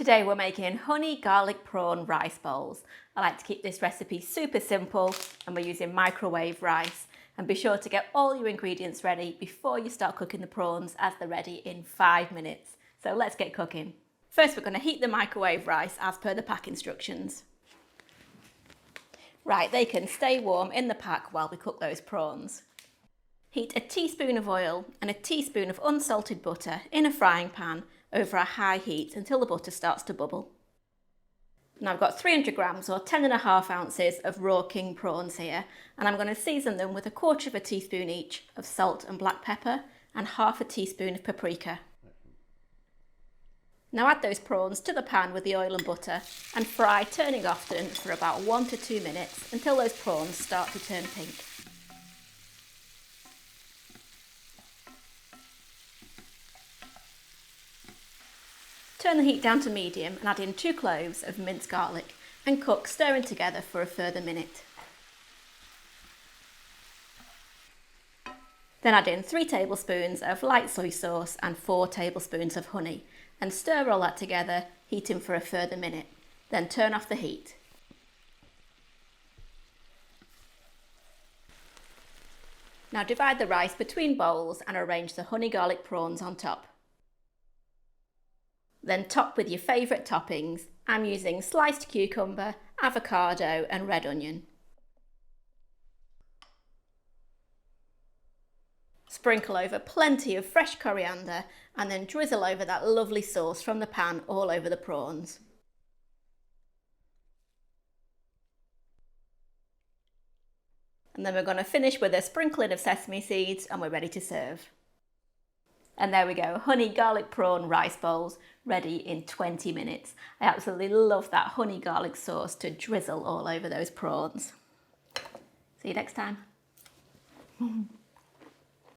Today we're making honey garlic prawn rice bowls. I like to keep this recipe super simple and we're using microwave rice. And be sure to get all your ingredients ready before you start cooking the prawns, as they're ready in 5 minutes. So let's get cooking. First we're going to heat the microwave rice as per the pack instructions. Right, they can stay warm in the pack while we cook those prawns. Heat a teaspoon of oil and a teaspoon of unsalted butter in a frying pan over a high heat until the butter starts to bubble. Now I've got 300 grams or 10.5 ounces of raw king prawns here, and I'm going to season them with 1/4 teaspoon each of salt and black pepper and 1/2 teaspoon of paprika. Now add those prawns to the pan with the oil and butter and fry, turning often, for about 1 to 2 minutes until those prawns start to turn pink. Turn the heat down to medium and add in 2 cloves of minced garlic and cook, stirring together for a further minute. Then add in 3 tablespoons of light soy sauce and 4 tablespoons of honey and stir all that together, heating for a further minute. Then turn off the heat. Now divide the rice between bowls and arrange the honey garlic prawns on top. Then top with your favourite toppings. I'm using sliced cucumber, avocado and red onion. Sprinkle over plenty of fresh coriander and then drizzle over that lovely sauce from the pan all over the prawns. And then we're going to finish with a sprinkling of sesame seeds and we're ready to serve. And there we go, honey garlic prawn rice bowls ready in 20 minutes. I absolutely love that honey garlic sauce to drizzle all over those prawns. See you next time.